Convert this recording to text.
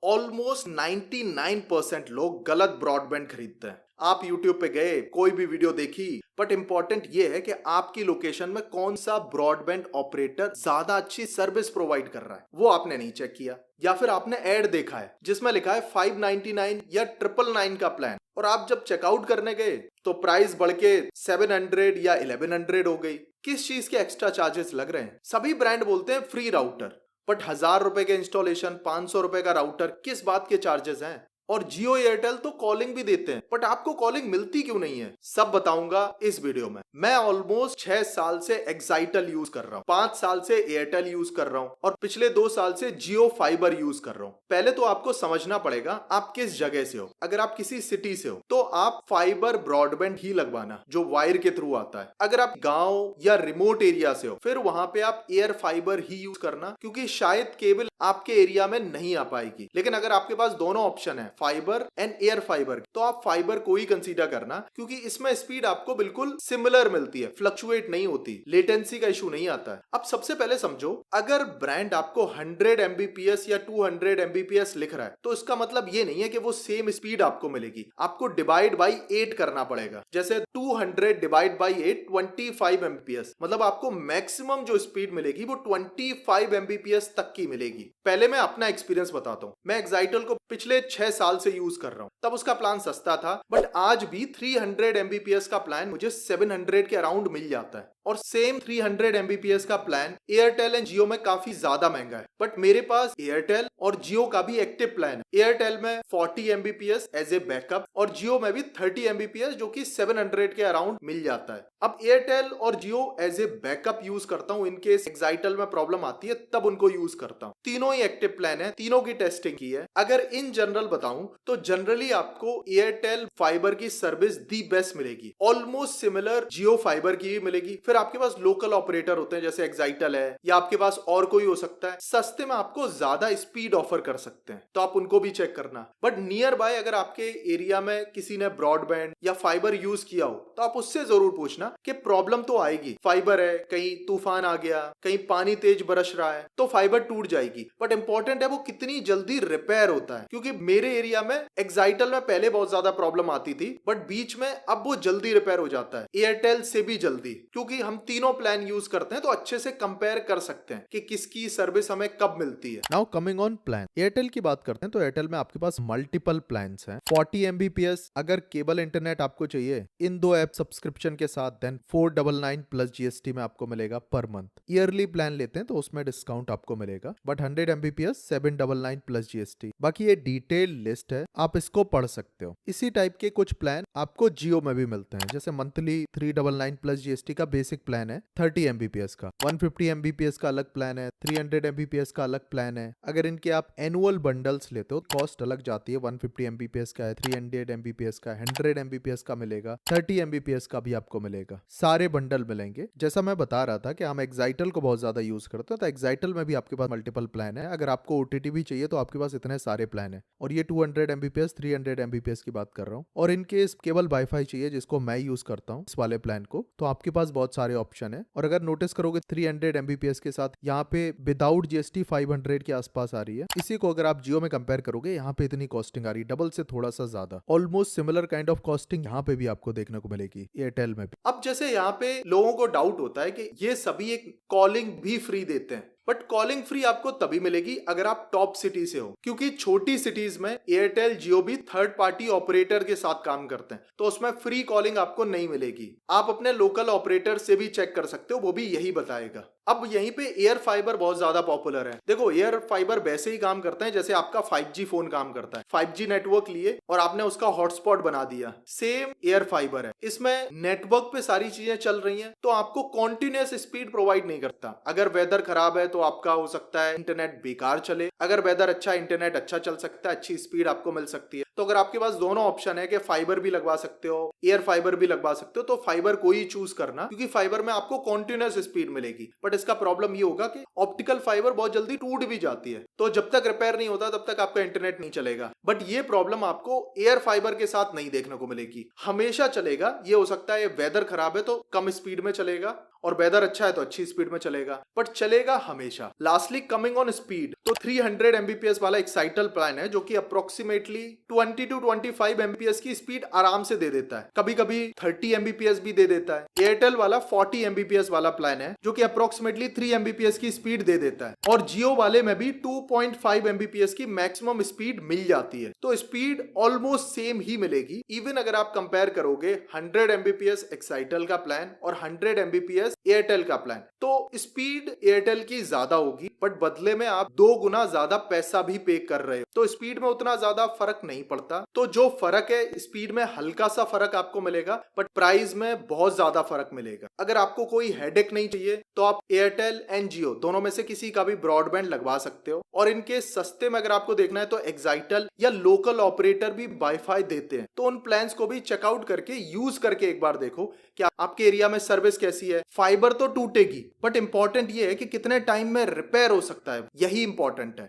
Almost 99% लोग गलत broadband खरीदते हैं। आप YouTube पे गए, कोई भी वीडियो देखी, बट इंपॉर्टेंट ये है कि आपकी लोकेशन में कौन सा ब्रॉडबैंड ऑपरेटर ज्यादा अच्छी सर्विस प्रोवाइड कर रहा है, वो आपने नहीं चेक किया। या फिर आपने एड देखा है जिसमें लिखा है 599 या 999 का प्लान, और आप जब चेकआउट करने गए तो प्राइस बढ़ के 700 या 1100 हो गई। किस चीज के एक्स्ट्रा चार्जेस लग रहे हैं? सभी ब्रांड बोलते हैं फ्री राउटर, बट 1000 रुपए के इंस्टॉलेशन, 500 रुपए का राउटर, किस बात के चार्जेस हैं? और जियो एयरटेल तो कॉलिंग भी देते हैं, बट आपको कॉलिंग मिलती क्यों नहीं है? सब बताऊंगा इस वीडियो में। मैं ऑलमोस्ट 6 साल से एक्साइटल यूज कर रहा हूँ, 5 साल से एयरटेल यूज कर रहा हूँ, और पिछले 2 साल से जियो फाइबर यूज कर रहा हूँ। पहले तो आपको समझना पड़ेगा आप किस जगह से हो। अगर आप किसी सिटी से हो तो आप फाइबर ब्रॉडबैंड ही लगवाना जो वायर के थ्रू आता है। अगर आप गांव या रिमोट एरिया से हो फिर वहां पे आप एयर फाइबर ही यूज करना, क्योंकि शायद केबल आपके एरिया में नहीं आ पाएगी। लेकिन अगर आपके पास दोनों ऑप्शन है, फाइबर एंड एयर फाइबर, तो आप फाइबर को ही कंसीडर करना, क्योंकि इसमें स्पीड आपको बिल्कुल सिमिलर मिलती है, फ्लक्चुएट नहीं होती, लेटेंसी का इशू नहीं आता है। अब सबसे पहले समझो, अगर ब्रांड आपको 100 Mbps या 200 Mbps लिख रहा है तो इसका मतलब ये नहीं है कि वो सेम स्पीड आपको मिलेगी। आपको डिवाइड बाई 8 करना पड़ेगा। जैसे 200 डिवाइड बाई 8 25 Mbps, मतलब आपको मैक्सिमम जो स्पीड मिलेगी वो 25 Mbps तक की मिलेगी। पहले मैं अपना एक्सपीरियंस बताता हूँ। मैं एक्साइटल को पिछले 6 साल से यूज कर रहा हूँ। तब उसका प्लान सस्ता था, बट आज भी 300 Mbps का प्लान मुझे 700 के अराउंड मिल जाता है। और सेम 300 Mbps का प्लान एयरटेल एंड जियो में काफी ज्यादा महंगा है, बट मेरे पास एयरटेल और जियो का भी एक्टिव प्लान है। एयरटेल में 40 Mbps एज ए बैकअप, और जियो में भी 30 Mbps जो कि 700 के अराउंड मिल जाता है। अब एयरटेल और जियो एज ए बैकअप यूज करता हूँ, इनकेस एक्साइटल में प्रॉब्लम आती है तब उनको यूज करता हूँ। तीनों ही एक्टिव प्लान है, तीनों की टेस्टिंग की है। अगर इन जनरल बताऊं तो जनरली आपको एयरटेल फाइबर की सर्विस दी बेस्ट मिलेगी, ऑलमोस्ट सिमिलर जियो फाइबर की भी मिलेगी। फिर आपके पास लोकल ऑपरेटर होते हैं जैसे एक्साइटल है, या आपके पास और कोई हो सकता है, सस्ते में आपको ज्यादा स्पीड ऑफर कर सकते हैं, तो आप उनको भी चेक करना। बट नियर बाय अगर आपके एरिया में किसी ने ब्रॉडबैंड या फाइबर यूज किया हो तो आप उससे जरूर पूछना कि प्रॉब्लम तो आएगी। फाइबर है, कहीं तूफान आ गया, कहीं पानी तेज बरस रहा है तो फाइबर टूट जाएगी, बट इंपॉर्टेंट है वो कितनी जल्दी रिपेयर होता है। क्योंकि मेरे एरिया में एक्साइटल में पहले बहुत ज्यादा प्रॉब्लम आती थी, बट बीच में अब वो जल्दी रिपेयर हो जाता है, एयरटेल से भी जल्दी। क्योंकि हम तीनों प्लान यूज करते हैं तो अच्छे से कंपेयर कर सकते हैं कि किसकी सर्विस हमें कब मिलती है। Now coming on plan, Airtel की बात करते हैं तो एयरटेल में आपके पास मल्टीपल प्लान्स हैं। 40 Mbps अगर केबल इंटरनेट आपको चाहिए इन 2 ऐप सब्सक्रिप्शन के साथ, देन 499 प्लस GST में आपको मिलेगा पर मंथ। ईयरली प्लान लेते हैं तो उसमें डिस्काउंट आपको मिलेगा, बट 100 Mbps 799 प्लस GST। बाकी ये डिटेल लिस्ट है, आप इसको पढ़ सकते हो। इसी टाइप के कुछ प्लान आपको जियो में भी मिलते हैं, जैसे मंथली 399 प्लस GST का बेसिक प्लान है 30 Mbps का, 150 Mbps का अलग प्लान है, 300 Mbps का अलग प्लान है। अगर इनके आप एनुअल बंडल्स लेते हो कॉस्ट अलग जाती है, 150 Mbps का है, 300 Mbps का, 100 Mbps का मिलेगा, 30 Mbps का भी आपको मिलेगा। सारे बंडल मिलेंगे। जैसा मैं बता रहा था कि हम एक्साइटल को बहुत ज्यादा यूज करते हैं, तो एक्साइटल में भी आपके पास मल्टीपल प्लान है। अगर आपको OTT भी चाहिए तो आपके पास इतने सारे प्लान है, और ये 200 Mbps 300 Mbps की बात कर रहा हूँ। और इनके केबल वाईफाई चाहिए जिसको मैं यूज करता हूँ इस वाले प्लान को, तो आपके पास बहुत सारे ऑप्शन है। और अगर नोटिस करोगे 300 Mbps के साथ यहाँ पे विदाउट GST 500 के आसपास आ रही है। इसी को अगर आप जियो में कंपेयर करोगे यहाँ पे इतनी कॉस्टिंग आ रही है, डबल से थोड़ा सा ज्यादा। Almost similar kind of costing यहाँ पे भी आपको देखने को मिलेगी एयरटेल में भी। अब जैसे यहाँ पे लोगों को डाउट होता है कि ये सभी एक कॉलिंग भी फ्री देते हैं, बट कॉलिंग फ्री आपको तभी मिलेगी अगर आप टॉप सिटी से हो, क्योंकि छोटी सिटीज में एयरटेल जियो भी थर्ड पार्टी ऑपरेटर के साथ काम करते हैं, तो उसमें फ्री कॉलिंग आपको नहीं मिलेगी। आप अपने लोकल ऑपरेटर से भी चेक कर सकते हो, वो भी यही बताएगा। अब यहीं पे एयर फाइबर बहुत ज्यादा पॉपुलर है। देखो एयर फाइबर वैसे ही काम करते हैं जैसे आपका 5G फोन काम करता है। 5G नेटवर्क लिए और आपने उसका हॉटस्पॉट बना दिया, सेम एयर फाइबर है। इसमें नेटवर्क पे सारी चीजें चल रही हैं, तो आपको कॉन्टिन्यूअस स्पीड प्रोवाइड नहीं करता। अगर वेदर खराब है तो आपका हो सकता है इंटरनेट बेकार चले, अगर वेदर अच्छा इंटरनेट अच्छा चल सकता है, अच्छी स्पीड आपको मिल सकती है। तो अगर आपके पास दोनों ऑप्शन है कि फाइबर भी लगवा सकते हो, एयर फाइबर भी लगवा सकते हो, तो फाइबर को ही चूज करना, क्योंकि फाइबर में आपको कॉन्टिन्यूअस स्पीड मिलेगी। बट इसका प्रॉब्लम ये होगा कि ऑप्टिकल फाइबर बहुत जल्दी टूट भी जाती है, तो जब तक रिपेयर नहीं होता तब तक आपका इंटरनेट नहीं चलेगा। बट ये प्रॉब्लम आपको एयर फाइबर के साथ नहीं देखने को मिलेगी, हमेशा चलेगा। ये हो सकता है वेदर खराब है तो कम स्पीड में चलेगा, और वेदर अच्छा है तो अच्छी स्पीड में चलेगा, बट चलेगा हमेशा। लास्टली कमिंग ऑन स्पीड, तो 300 Mbps वाला एक्साइटल प्लान है जो कि अप्रोक्सीमेटली 20 to 25 Mbps की स्पीड आराम से दे देता है, कभी कभी 30 Mbps भी दे देता है। एयरटेल वाला 40 Mbps वाला प्लान है जो कि अप्रोक्सीमेटली 3 Mbps की स्पीड दे देता है, और जियो वाले में भी 2.5 Mbps की मैक्सिमम स्पीड मिल जाती है। तो स्पीड ऑलमोस्ट सेम ही मिलेगी, इवन अगर आप कंपेयर करोगे 100 Mbps एक्साइटल का प्लान और 100 Mbps एयरटेल का प्लान, तो स्पीड एयरटेल की ज्यादा होगी, बट बदले में आप 2 गुना ज्यादा पैसा भी पे कर रहे हो, तो स्पीड में उतना ज्यादा फर्क नहीं पड़ता। तो जो फर्क है स्पीड में हल्का सा फर्क आपको मिलेगा, बट प्राइस में बहुत ज्यादा फर्क मिलेगा। अगर आपको कोई हेडेक नहीं चाहिए तो आप एयरटेल एंड जियो दोनों में से किसी का भी ब्रॉडबैंड लगवा सकते हो, और इनके सस्ते में अगर आपको देखना है तो एक्साइटल या लोकल ऑपरेटर भी वाईफाई देते हैं, तो उन प्लान्स को भी चेकआउट करके यूज करके एक बार देखो कि आपके एरिया में सर्विस कैसी है। फाइबर तो टूटेगी, बट इंपॉर्टेंट ये है कि कितने टाइम में रिपेयर हो सकता है, यही इंपॉर्टेंट है।